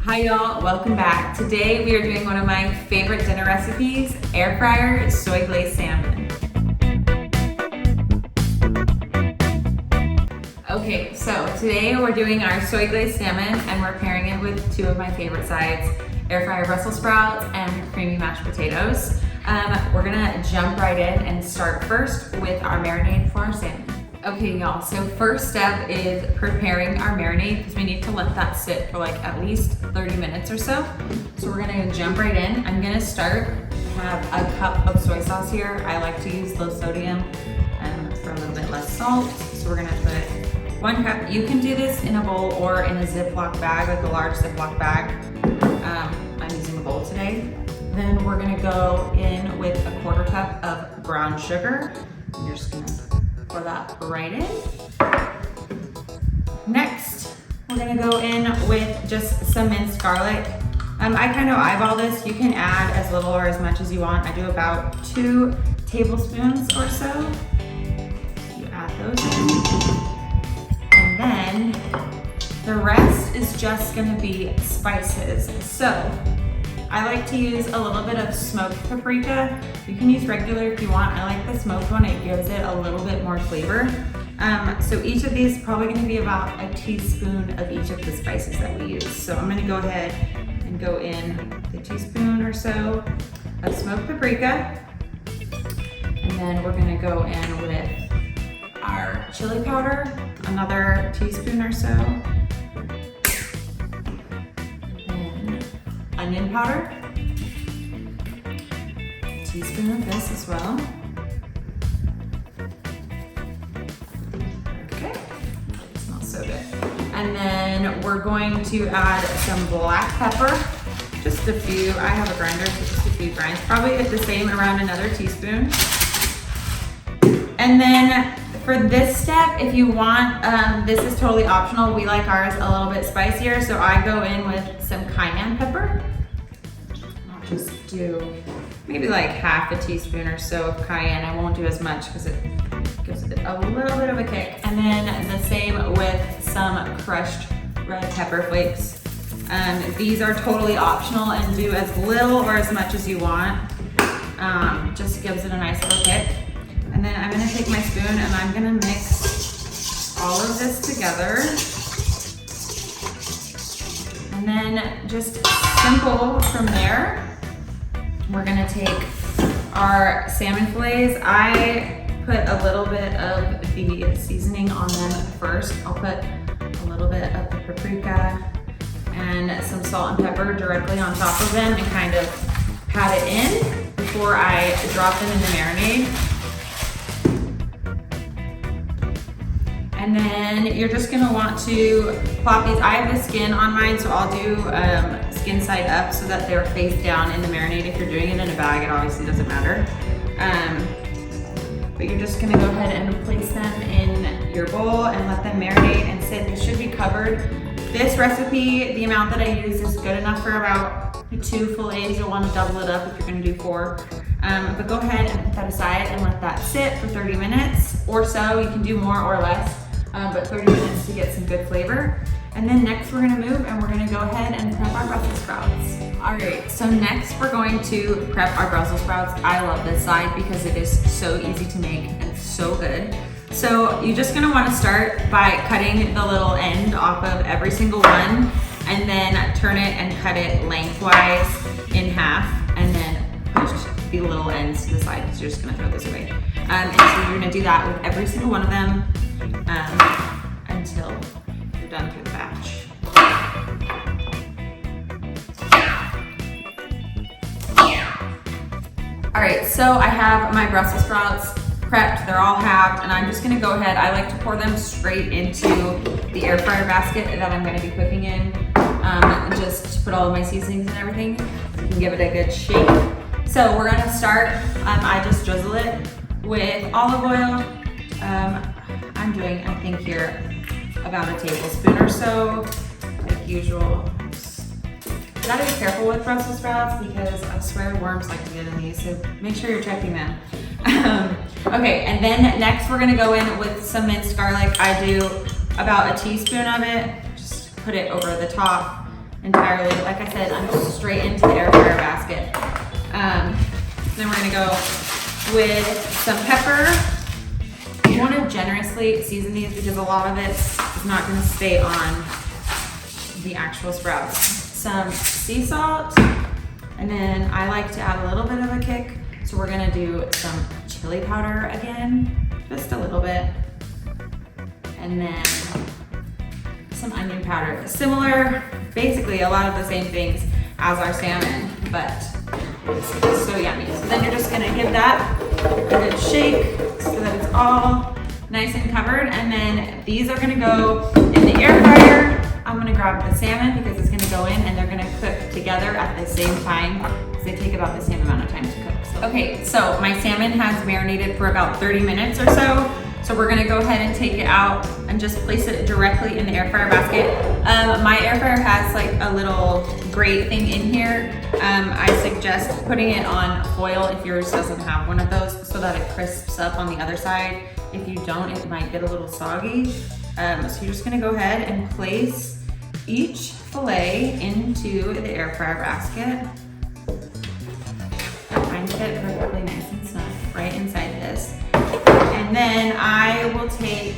Hi y'all, welcome back. Today we are doing one of my favorite dinner recipes, air fryer soy glazed salmon. Okay, so today we're doing our soy glazed salmon and we're pairing it with two of my favorite sides, air fryer Brussel sprouts and creamy mashed potatoes. We're gonna jump right in and start first with our marinade for our salmon. Okay y'all, so first step is preparing our marinade because we need to let that sit for like at least 30 minutes or so. So we're gonna jump right in. I'm gonna start, I have a cup of soy sauce here. I like to use low sodium for a little bit less salt. So we're gonna put 1 cup. You can do this in a bowl or in a Ziploc bag, like a large Ziploc bag. I'm using a bowl today. Then we're gonna go in with a 1/4 cup of brown sugar. You're just gonna pour that right in. Next, we're gonna go in with just some minced garlic. I kind of eyeball this. You can add as little or as much as you want. I do about 2 tablespoons or so. You add those in. And then the rest is just gonna be spices. So I like to use a little bit of smoked paprika. You can use regular if you want. I like the smoked one. It gives it a little bit more flavor. So each of these is probably gonna be about a teaspoon of each of the spices that we use. So I'm gonna go ahead and go in a teaspoon or so of smoked paprika. And then we're gonna go in with our chili powder, another teaspoon or so. Onion powder, a teaspoon of this as well. Okay, it smells so good. And then we're going to add some black pepper, just a few. I have a grinder, so just a few grinds. Probably at the same, around another teaspoon. And then for this step, if you want, this is totally optional. We like ours a little bit spicier, so I go in with some cayenne pepper. I'll just do maybe like half a teaspoon or so of cayenne. I won't do as much because it gives it a little bit of a kick. And then the same with some crushed red pepper flakes. These are totally optional and do as little or as much as you want. Just gives it a nice little kick. And then I'm gonna take my spoon and I'm gonna mix all of this together. And then just simple from there, we're gonna take our salmon fillets. I put a little bit of the seasoning on them first. I'll put a little bit of the paprika and some salt and pepper directly on top of them and kind of pat it in before I drop them in the marinade. And then you're just gonna want to plop these. I have the skin on mine, so I'll do skin side up so that they're face down in the marinade. If you're doing it in a bag, it obviously doesn't matter. But you're just gonna go ahead and place them in your bowl and let them marinate and sit. They should be covered. This recipe, the amount that I use is good enough for about 2 fillets. You'll wanna double it up if you're gonna do 4. But go ahead and put that aside and let that sit for 30 minutes or so. You can do more or less. But 30 minutes to get some good flavor. And then next we're gonna move and we're gonna go ahead and prep our Brussels sprouts. All right, so next we're going to prep our Brussels sprouts. I love this side because it is so easy to make and so good. So you're just gonna wanna start by cutting the little end off of every single one and then turn it and cut it lengthwise in half and then push the little ends to the side because you're just gonna throw this away. And so you're gonna do that with every single one of them until you're done through the batch. All right, so I have my Brussels sprouts prepped. They're all halved, and I'm just gonna go ahead. I like to pour them straight into the air fryer basket that I'm gonna be cooking in, just to put all of my seasonings and everything. You can give it a good shake. So we're gonna start, I just drizzle it with olive oil. I'm doing, I think here, about a tablespoon or so, like usual. You gotta be careful with Brussels sprouts because I swear worms like to get in these, so make sure you're checking them. Okay, and then next we're gonna go in with some minced garlic. I do about a teaspoon of it, just put it over the top. entirely. Like I said, I'm just straight into the air fryer basket. Then we're gonna go with some pepper. You want to generously season these because a lot of it is not going to stay on the actual sprouts. Some sea salt, and then I like to add a little bit of a kick. So we're going to do some chili powder again, just a little bit. And then some onion powder. Similar, basically a lot of the same things as our salmon, but it's so yummy. So then you're just gonna give that a good shake so that it's all nice and covered. And then these are gonna go in the air fryer. I'm gonna grab the salmon because it's gonna go in and they're gonna cook together at the same time because they take about the same amount of time to cook. So, okay, so my salmon has marinated for about 30 minutes or so. So we're gonna go ahead and take it out and just place it directly in the air fryer basket. My air fryer has like a little grate thing in here. I suggest putting it on foil if yours doesn't have one of those so that it crisps up on the other side. If you don't, it might get a little soggy. So you're just gonna go ahead and place each fillet into the air fryer basket. Trying to get it perfectly nice and snug right inside this. And then I will take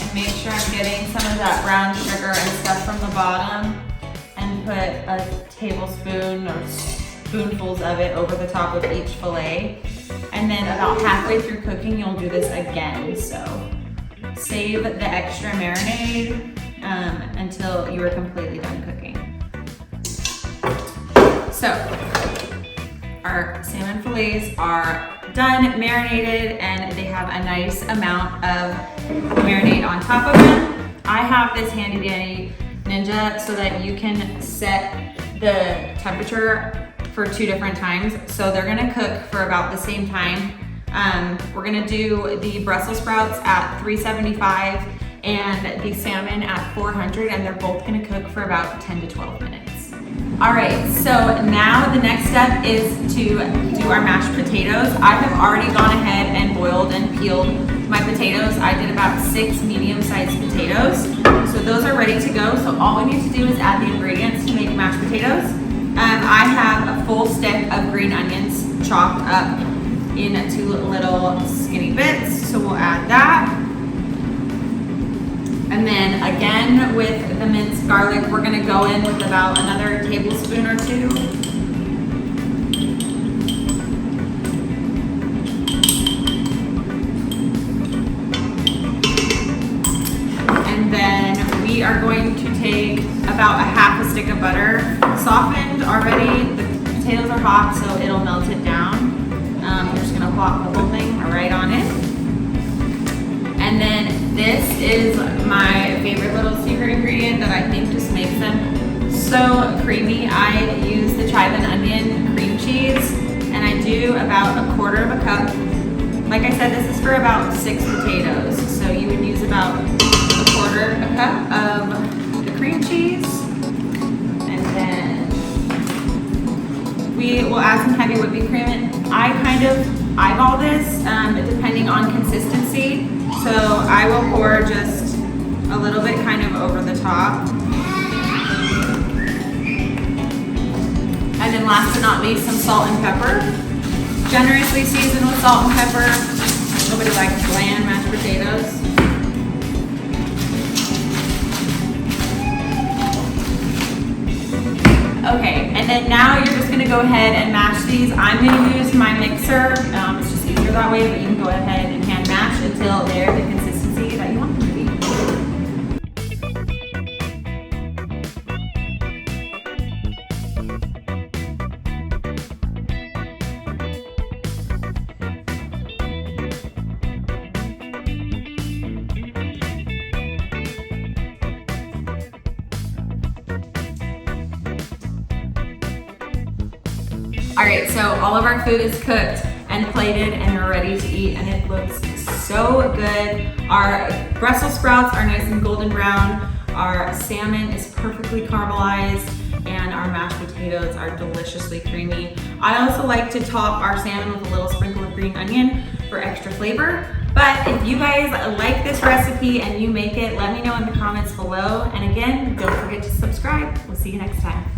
and make sure I'm getting some of that brown sugar and stuff from the bottom and put a tablespoon or spoonfuls of it over the top of each fillet. And then about halfway through cooking, you'll do this again. So save the extra marinade until you are completely done cooking. So our salmon fillets are done, marinated, and they have a nice amount of marinade on top of them. I have this handy dandy Ninja so that you can set the temperature for 2 different times. So they're gonna cook for about the same time. We're gonna do the Brussels sprouts at 375 and the salmon at 400, and they're both gonna cook for about 10 to 12 minutes. All right, so now the next step is to do our mashed potatoes. I have already gone ahead and boiled and peeled my potatoes. I did about 6 medium-sized potatoes. So those are ready to go. So all we need to do is add the ingredients to make mashed potatoes. I have a full stick of green onions chopped up into little skinny bits. So we'll add that. And then again with the minced garlic, we're gonna go in with about another tablespoon or 2. And then we are going to take about a half a stick of butter, softened already. The potatoes are hot, so it'll melt it down. We're just gonna plop the whole thing right on it. And then this is my favorite little secret ingredient that I think just makes them so creamy. I use the chive and onion cream cheese, and I do about 1/4 of a cup. Like I said, this is for about 6 potatoes. So you would use about 1/4 a cup of the cream cheese. And then we will add some heavy whipping cream. And I kind of eyeball this depending on consistency. So I will pour just a little bit kind of over the top. And then last but not least, some salt and pepper. Generously seasoned with salt and pepper. Nobody likes bland mashed potatoes. Okay, and then now you're just gonna go ahead and mash these. I'm gonna use my mixer. It's just easier that way, but you can go ahead and hand mash until they're the consistency that you want them to be. All right, so all of our food is cooked and plated and we're ready to eat, and it looks so good. Our Brussels sprouts are nice and golden brown. Our salmon is perfectly caramelized, and our mashed potatoes are deliciously creamy. I also like to top our salmon with a little sprinkle of green onion for extra flavor. But if you guys like this recipe and you make it, let me know in the comments below. And again, don't forget to subscribe. We'll see you next time.